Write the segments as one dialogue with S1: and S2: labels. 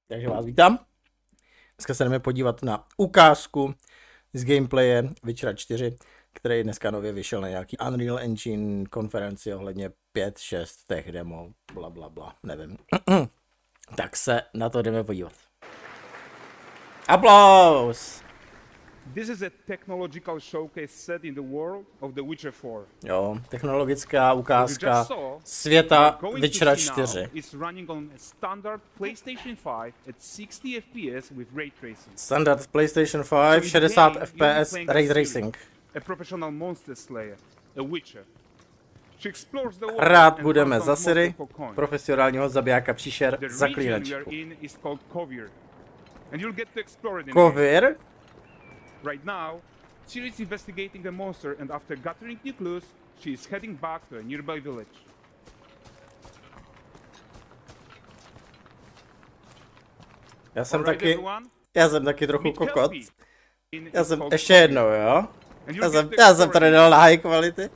S1: Takže vás vítám. Dneska se jdeme podívat na ukázku z gameplaye Witchera 4, který dneska nově vyšel na nějaký Unreal Engine konferenci ohledně 5-6 tech demo, blablabla, nevím. Tak se na to jdeme podívat. Aplaus!
S2: This is a technological showcase set in the world of the Witcher 4.
S1: Jo, technologická ukázka světa Witchera 4.
S2: It's running on standard PlayStation 5 at 60 FPS with ray tracing.
S1: Standard PlayStation 5, 60 FPS ray tracing.
S2: A professional monster slayer, a Witcher. She explores the world.
S1: Rád budeme za Siri, profesionálního zabijáka příšer, Zaklínačku. Kovir?
S2: Right now, Siri is investigating a monster, and after gathering new clues, she is heading back to a nearby village.
S1: Já jsem taky trochu kokot. Já jsem ještě jednou, jo? Já jsem tady dal na high quality.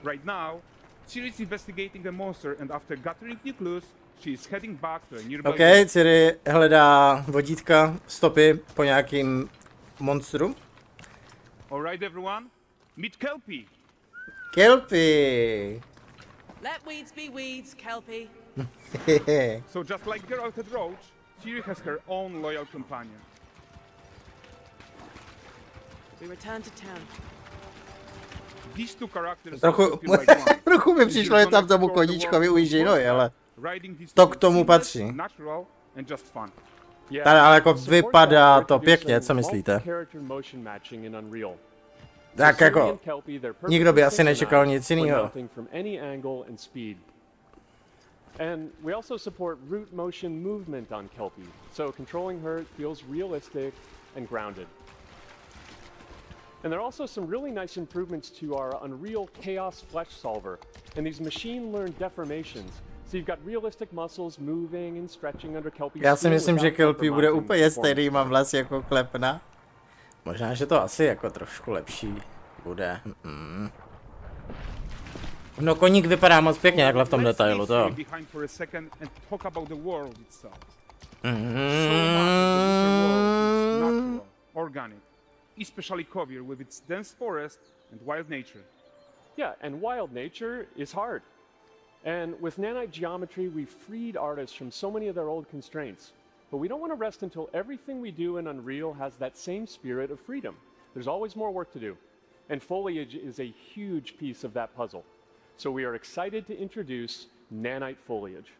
S2: Right now, Siri is investigating a monster, and after gathering new clues, she is heading back to a nearby village.
S1: OK, Siri hledá vodítka, stopy po nějakým monstru.
S2: Alright everyone, meet Kelpie.
S1: Kelpie.
S3: Let weeds be weeds, Kelpie.
S2: So just like Geralt had Roach, Siri has her own loyal companion.
S3: We return to town.
S2: These two characters
S1: trochu mi přišlo, že tam tomu koníčkovi ujíždějí nohy, ale to k tomu patří. Tady ale jako vypadá to pěkně, co myslíte? Tak jako, nikdo by asi nečekal nic jiného.
S4: And we also support root motion movement on Kelpie, so controlling her feels realistic and grounded. And there are also some really nice improvements to our Unreal Chaos Flesh Solver and these machine-learned deformations. So you've got realistic muscles moving and stretching under Kelpie's skin.
S1: Já si myslím, že Kelpie bude úplně stejný, mám vlasy jako klepna. Možná, že to asi jako trošku lepší bude. No koník vypadá moc pěkně takhle v tom detailu, to.
S2: Especially Kovir with its dense forest and wild nature.
S4: Yeah, and wild nature is hard. And with nanite geometry, we've freed artists from so many of their old constraints. But we don't want to rest until everything we do in Unreal has that same spirit of freedom. There's always more work to do. And foliage is a huge piece of that puzzle. So we are excited to introduce nanite foliage.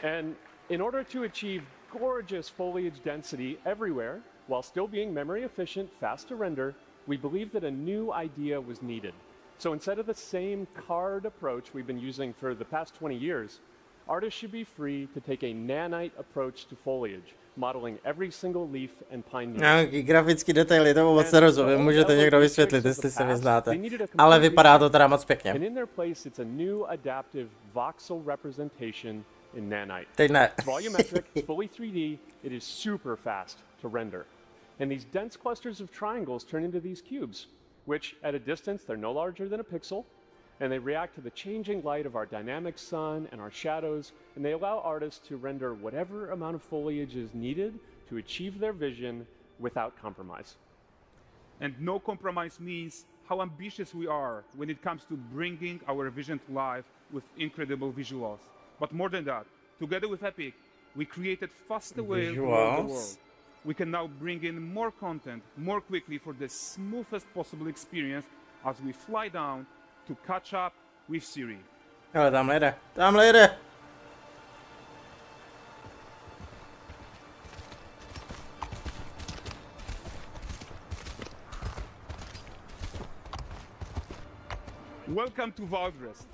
S4: And in order to achieve gorgeous foliage density everywhere, while still being memory efficient, fast to render, we believe that a new idea was needed. So instead of the same card approach we've been using for the past 20 years, artists should be free to take a nanite approach to foliage, modeling every single leaf and pine needle.
S1: Nějaký grafický detaily, to moc nerozumím, můžete někdo vysvětlit, jestli se vyznáte. Ale vypadá to teda moc pěkně.
S4: And in their place, it's a new adaptive voxel representation in nanite.
S1: Teď ne.
S4: Volumetric, fully 3D, it is super fast to render. And these dense clusters of triangles turn into these cubes, which at a distance, they're no larger than a pixel, and they react to the changing light of our dynamic sun and our shadows, and they allow artists to render whatever amount of foliage is needed to achieve their vision without compromise.
S2: And no compromise means how ambitious we are when it comes to bringing our vision to life with incredible visuals. But more than that, together with Epic, we created faster ways to the world. We can now bring in more content more quickly for the smoothest possible experience as we fly down to catch up with Siri.
S1: Ale tamhle jede.
S2: Welcome to Valdrest.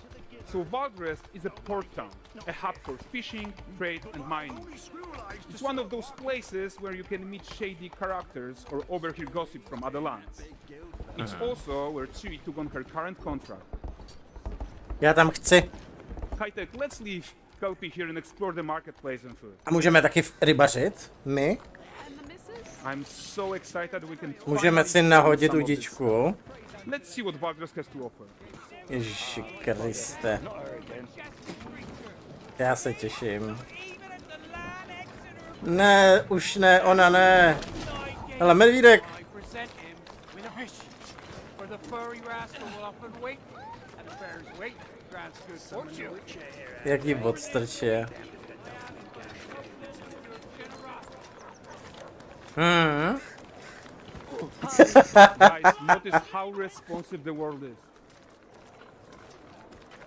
S2: So Valdrest is a port town, a hub for fishing, trade and mining. It's one of those places where you can meet shady characters or overhear gossip from other lands. It's also where Ciri took on her current contract.
S1: Já tam chci.
S2: High-tech, let's leave Kelpie here and explore the marketplace and food.
S1: A můžeme taky rybařit? My?
S2: I'm so excited we can
S1: můžeme si nahodit udičku.
S2: Let's see what Valdrest has to offer.
S1: Ježiši Kriste. Já se těším. Ne, už ne, ona ne. Hele, medvídek. Jaký bod strčí je.
S2: Guys, notice how responsive the world is.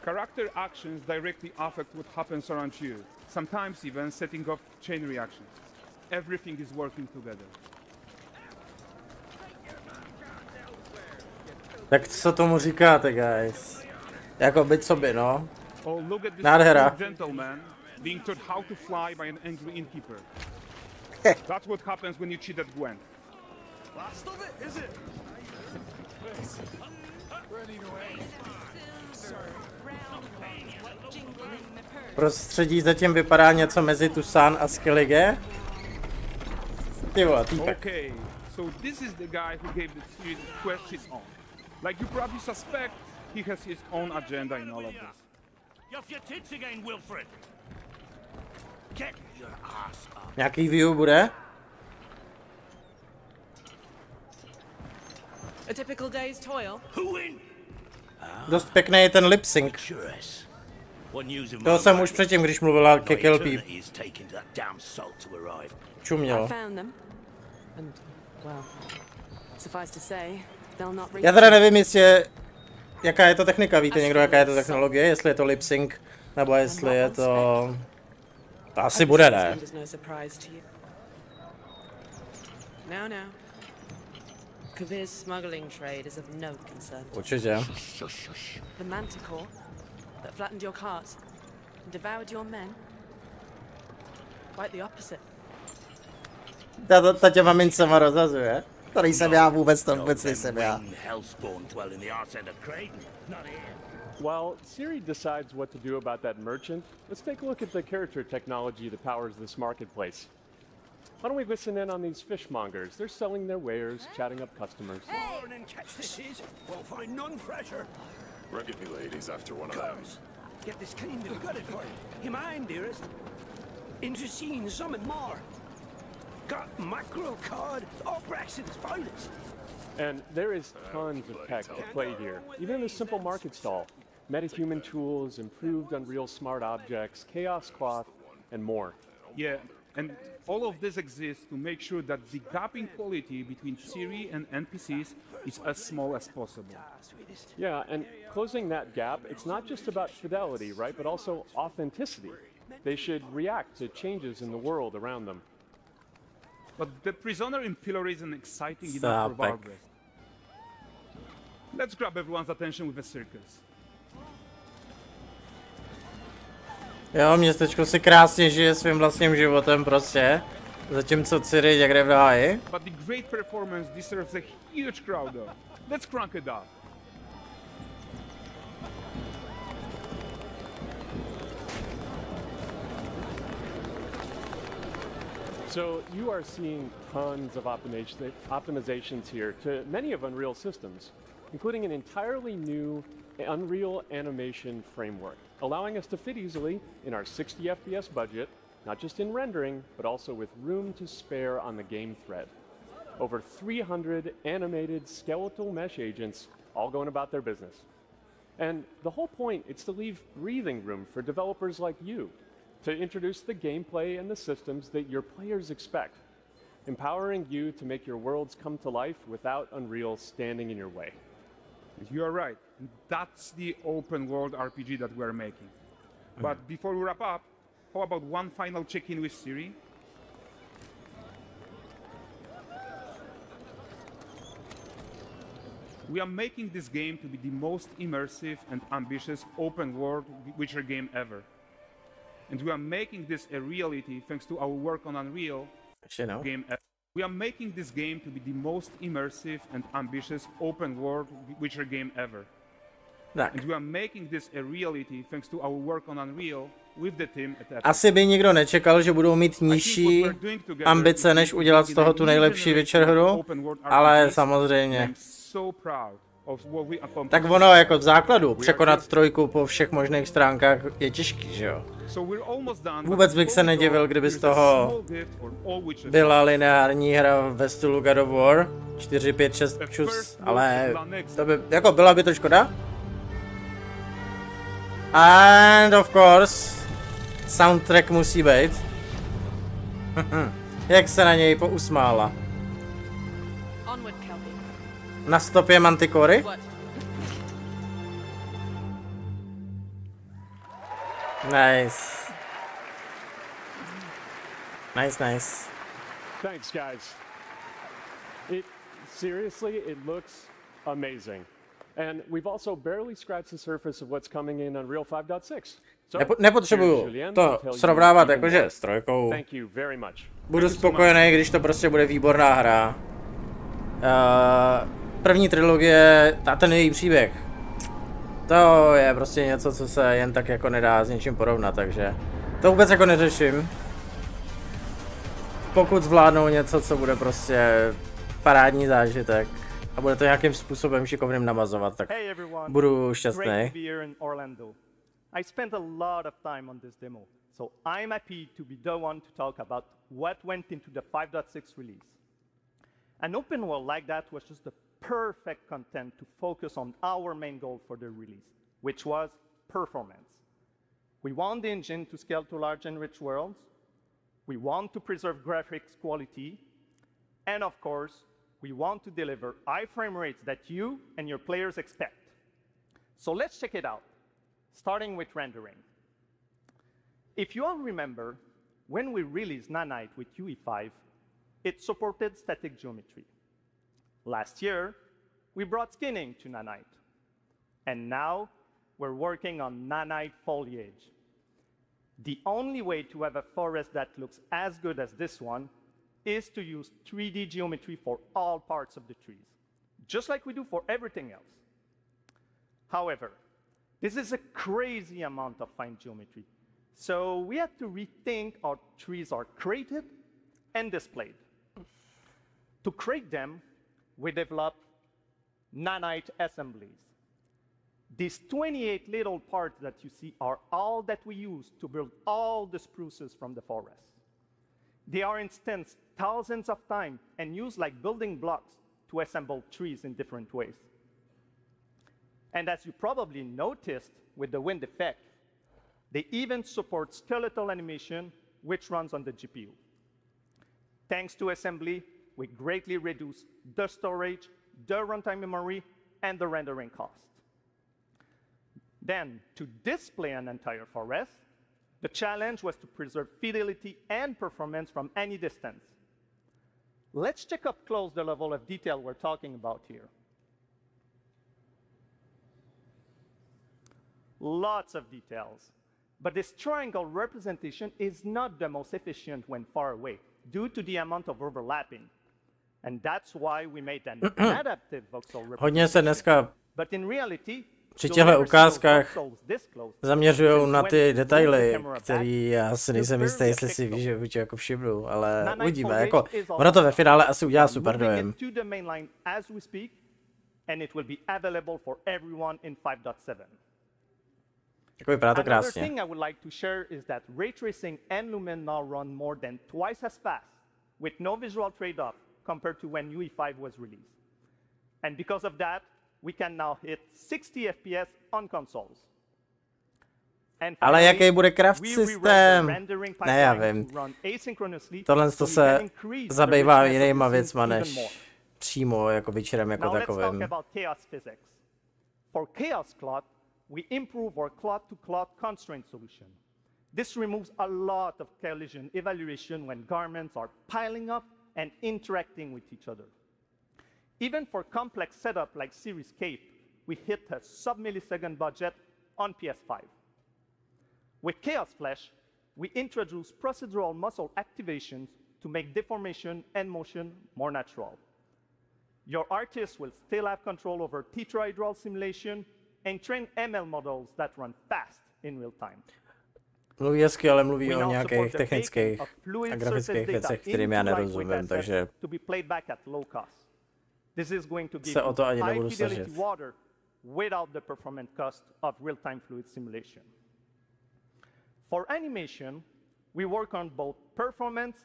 S2: Character actions directly affect what happens around you, sometimes even setting off chain reactions. Everything is working together.
S1: Tak co tomu říkáte, guys? Jako byť sobě, no.
S2: Oh, look at this
S1: Nádhera.
S2: gentleman being taught how to fly by an angry innkeeper. That's what happens when you cheat at Gwent.
S5: Last of it, is it?
S1: Prostředí zatím vypadá něco mezi Tucson a Skellige. Ty vole, týpek.
S2: Okay, so this is the guy who gave the series quest his own. Like you probably suspect, he has his own agenda in all of this.
S5: You're off your tits again, Wilfred. Get your ass up.
S1: Nějaký view bude?
S3: A typical day's toil.
S5: Who in?
S1: Dost pěkný je ten lip sync.
S5: Curious. What news of
S1: To jsem už předtím, když mluvila ke Kelpie.
S5: is taking that damn salt to arrive.
S3: I
S1: Čuměl.
S3: found them. And, well, suffice to say, they'll not reach.
S1: Já teda nevím, jaká je to technika, víte někdo, jaká je to technologie, jestli je to lip sync, nebo jestli je to... To asi bude, ne?
S3: No surprise to you. No, no. Kabir's smuggling trade is of no concern.
S1: Určitě.
S5: Shush, shush.
S3: The manticore that flattened your cart and devoured your men. Quite the opposite.
S1: Ta tě mamincema rozhazuje. To nejsem já vůbec, to vůbec nejsem já.
S5: Hellspawn dwell in the arse end of Creighton. Not here.
S4: While Siri decides what to do about that merchant, let's take a look at the character technology that powers this marketplace. Why don't we listen in on these fishmongers? They're selling their wares, chatting up customers.
S5: Morning, catch this is. We'll find none fresher.
S6: Rugged me ladies after one of them.
S5: Get this cleaned and gutted for you. You mind, dearest? Interesting, something more. Got mackerel, cod, all Braxton's finest.
S4: And there is tons of tech to play here, even in this simple market stall. Metahuman tools, improved Unreal smart objects, chaos cloth, and more.
S2: Yeah, and all of this exists to make sure that the gap in quality between Siri and NPCs is as small as possible.
S4: Yeah, and closing that gap, it's not just about fidelity, right, but also authenticity. They should react to changes in the world around them.
S2: But the prisoner in pillory isn't exciting enough for
S1: Zapek.
S2: Barbara. Let's grab everyone's attention with a circus.
S1: Jo, městečko si krásně žije svým vlastním životem prostě. Zatímco Ciri někde v háji.
S2: But the great performance deserves a huge crowd though. Let's crank it up.
S4: So you are seeing tons of optimizations here to many of Unreal systems, including an entirely new Unreal animation framework, allowing us to fit easily in our 60 FPS budget, not just in rendering, but also with room to spare on the game thread. Over 300 animated skeletal mesh agents all going about their business. And the whole point is to leave breathing room for developers like you to introduce the gameplay and the systems that your players expect, empowering you to make your worlds come to life without Unreal standing in your way.
S2: You are right. That's the open world RPG that we're making. But before we wrap up, how about one final check-in with Siri? We are making this game to be the most immersive and ambitious open world Witcher game ever. And we are making this a reality thanks to our work on Unreal game. We are making this game to be the most immersive and ambitious open world Witcher game ever.
S1: Tak.
S2: And we are making this a reality thanks to our work on Unreal with the team at Epic.
S1: Asi by nikdo nečekal, že budou mít nižší ambice, než udělat z toho tu nejlepší Witcher hru, ale samozřejmě.
S2: I'm so proud of what we accomplished.
S1: Tak ono jako v základu překonat trojku po všech možných stránkách je těžký, že jo? Vůbec bych se nedivil, kdyby z toho byla lineární hra ve stylu God of War 4, 5, 6 čus, ale to by, jako byla by to škoda. And of course, soundtrack musí být. Jak se na něj pousmála. Na stopě Mantikory? Nice. Nice.
S4: Thanks, guys. Seriously, it looks amazing. And we've also barely scratched the surface of what's coming in Unreal 5.6.
S1: Nepotřebuju to srovnávat jakože s trojkou. Budu spokojený, když to prostě bude výborná hra. První trilogie, ten její příběh, to je prostě něco, co se jen tak jako nedá s něčím porovnat, takže to vůbec jako neřeším. Pokud zvládnou něco, co bude prostě parádní zážitek a bude to nějakým způsobem šikovným namazovat, tak budu šťastný.
S7: I spent a lot of time on this demo, so I'm happy to be the one to talk about what went into the 5.6 release. An open world like that was just the perfect content to focus on our main goal for the release, which was performance. We want the engine to scale to large and rich worlds. We want to preserve graphics quality. And of course, we want to deliver high frame rates that you and your players expect. So let's check it out, starting with rendering. If you all remember, when we released Nanite with UE5, it supported static geometry. Last year, we brought skinning to Nanite. And now, we're working on Nanite foliage. The only way to have a forest that looks as good as this one is to use 3D geometry for all parts of the trees, just like we do for everything else. However, this is a crazy amount of fine geometry, so we had to rethink how trees are created and displayed. To create them, we developed Nanite assemblies. These 28 little parts that you see are all that we use to build all the spruces from the forest. They are instanced thousands of times and used like building blocks to assemble trees in different ways. And as you probably noticed with the wind effect, they even support skeletal animation, which runs on the GPU. Thanks to assembly, we greatly reduce the storage, the runtime memory, and the rendering cost. Then, to display an entire forest, the challenge was to preserve fidelity and performance from any distance. Let's check up close the level of detail we're talking about here. Lots of details. But this triangle representation is not the most efficient when far away, due to the amount of overlapping. And that's why we made an adaptive voxel representation. But in reality,
S1: při těchto ukázkách zaměřují na ty detaily, který já si nejsem jistý, jestli si víš, jako všimnu, ale uvidíme, jako ono to ve finále asi udělá super dojem. Jako vypadá to krásně.
S7: Another thing I would like to share is that ray tracing and lumen now run more than twice as fast, with no visual trade-off compared to when UE5 was released. And because of that, we can now hit 60 FPS on consoles.
S1: Ale jaký bude craft systém? Ne, já vím. Tohle to se zabývá jinýma věcma než přímo jako večerem jako takovým.
S7: For chaos cloth, we improve our cloth-to-cloth constraint solution. This removes a lot of collision evaluation when garments are piling up and interacting with each other. Even for complex setup like Series Cape, we hit a sub-millisecond budget on PS5. With Chaos Flash, we introduce procedural muscle activations to make deformation and motion more natural. Your artist will still have control over tetrahedral simulation and train ML models that run fast in real time.
S1: Mluví hezky, ale mluví o nějakých technických a grafických věcech, kterým já nerozumím, takže
S7: This is going to give
S1: Se o to ani
S7: high
S1: nebudu
S7: fidelity
S1: snažit.
S7: water without the performance cost of real-time fluid simulation. For animation, we work on both performance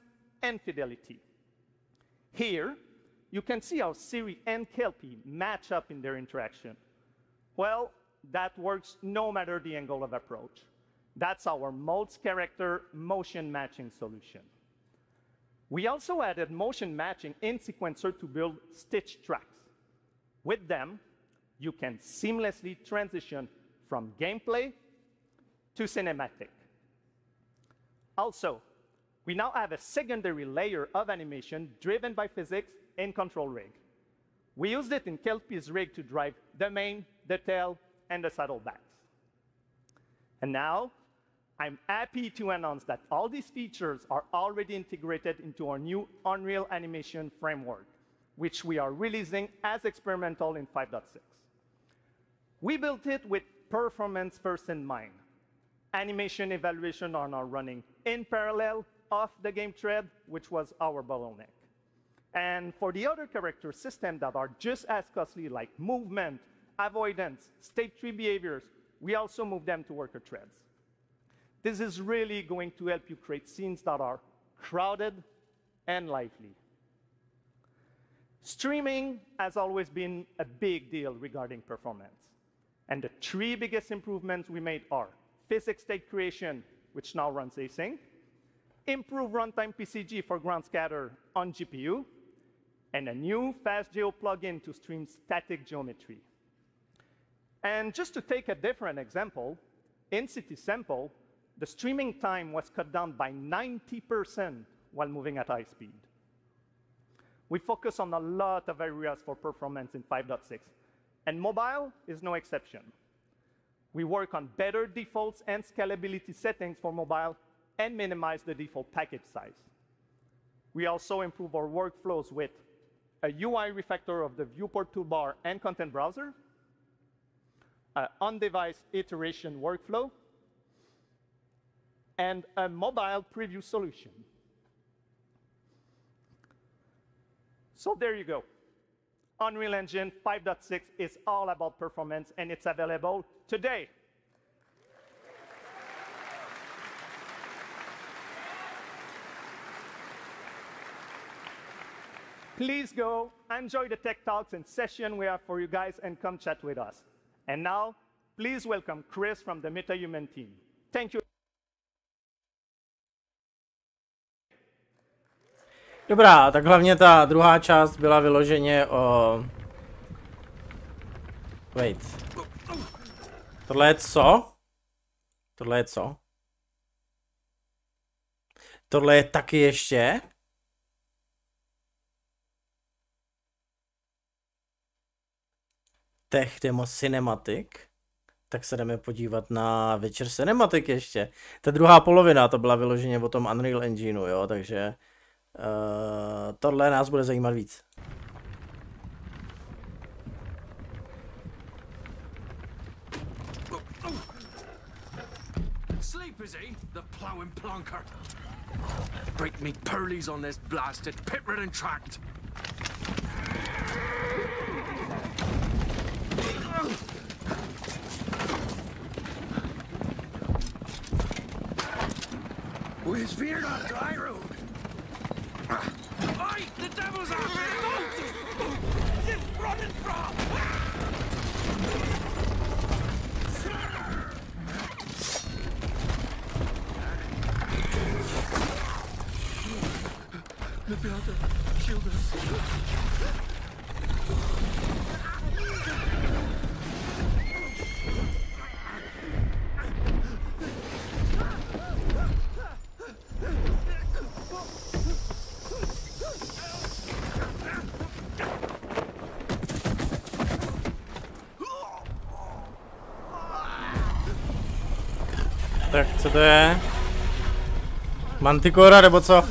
S7: and fidelity. Here, you can see how Siri and Kelpie match up in their interaction. Well, that works no matter the angle of approach. That's our Modes character motion matching solution. We also added motion matching in Sequencer to build stitch tracks. With them, you can seamlessly transition from gameplay to cinematic. Also, we now have a secondary layer of animation driven by physics in Control Rig. We used it in Kelpie's rig to drive the mane, the tail, and the saddlebacks. And now, I'm happy to announce that all these features are already integrated into our new Unreal Animation framework, which we are releasing as experimental in 5.6. We built it with performance first in mind. Animation evaluation are now running in parallel off the game thread, which was our bottleneck. And for the other character systems that are just as costly, like movement, avoidance, state tree behaviors, we also move them to worker threads. This is really going to help you create scenes that are crowded and lively. Streaming has always been a big deal regarding performance. And the three biggest improvements we made are physics state creation, which now runs async, improve runtime PCG for ground scatter on GPU, and a new FastGeo plugin to stream static geometry. And just to take a different example, in City Sample, the streaming time was cut down by 90% while moving at high speed. We focus on a lot of areas for performance in 5.6, and mobile is no exception. We work on better defaults and scalability settings for mobile and minimize the default package size. We also improve our workflows with a UI refactor of the viewport toolbar and content browser, an on-device iteration workflow, and a mobile preview solution. So there you go. Unreal Engine 5.6 is all about performance, and it's available today. Please go enjoy the tech talks and session we have for you guys and come chat with us. And now, please welcome Chris from the MetaHuman team. Thank you.
S1: Dobrá, tak hlavně ta druhá část byla vyloženě o... Wait. Tohle je co? Tohle je co? Tohle je taky ještě? Tech demo cinematic? Tak se jdeme podívat na večer cinematic ještě. Ta druhá polovina, to byla vyloženě o tom Unreal Engineu, jo, takže... tohle nás bude zajímat víc.
S8: Sleep is he, the plowing plonker. Break me pearlies on this blasted pit-ridden tract. Where's Veered on dry road? Oi! The devil's out there! It's running from! Look behind them! Shield us!
S1: Tak co to je? Manticora nebo co?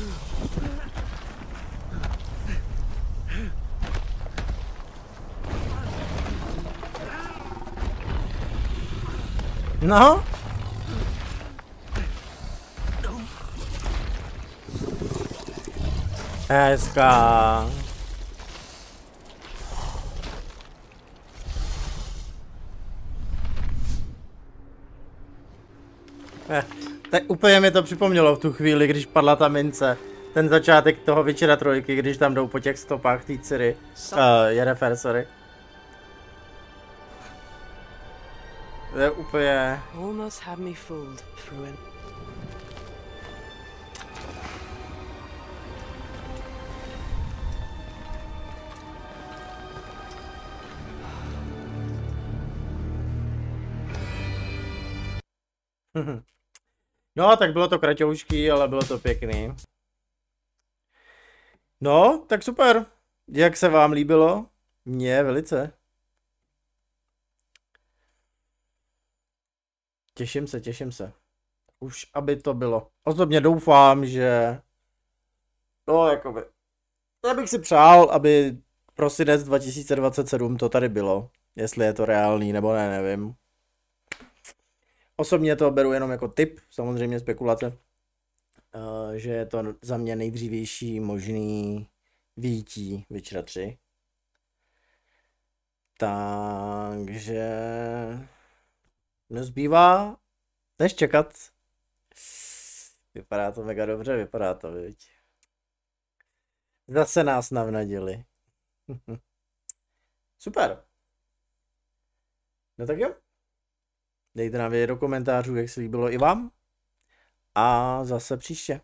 S1: No? Hezká. Tak úplně mi to připomnělo v tu chvíli, když padla ta mince. Ten začátek toho Večera trojky, když tam jdou po těch stopách té dcery. Jennifer, sorry. To je úplně...
S3: Almost had me fooled, Fruin.
S1: No, tak bylo to kratoučký, ale bylo to pěkný. No, tak super. Jak se vám líbilo? Mně velice. Těším se. Už aby to bylo. Osobně doufám, že... No, jakoby... Já bych si přál, aby prosinec 2027 to tady bylo. Jestli je to reálný, nebo ne, nevím. Osobně to beru jenom jako tip, samozřejmě spekulace. Že je to za mě nejdřívější možný vyjití Witchera 3. Takže nezbývá než čekat. Vypadá to mega dobře, vypadá to, viď. Zase nás navnadili. Super. No tak jo. Dejte nám vědět do komentářů, jak se líbilo i vám. A zase příště.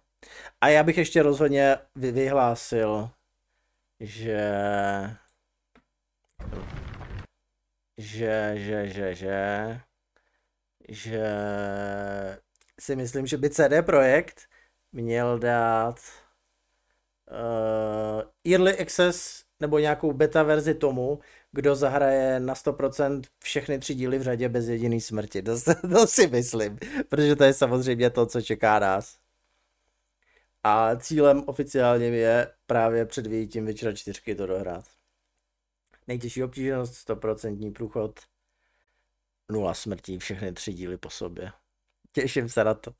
S1: A já bych ještě rozhodně vyhlásil, že si myslím, že by CD Projekt měl dát Early Access nebo nějakou beta verzi tomu, kdo zahraje na 100% všechny 3 díly v řadě bez jediný smrti. To si myslím, protože to je samozřejmě to, co čeká nás. A cílem oficiálním je právě před vyjitím Witchera 4 to dohrát. Nejtěžší obtížnost, 100% průchod, 0 smrtí, všechny 3 díly po sobě. Těším se na to.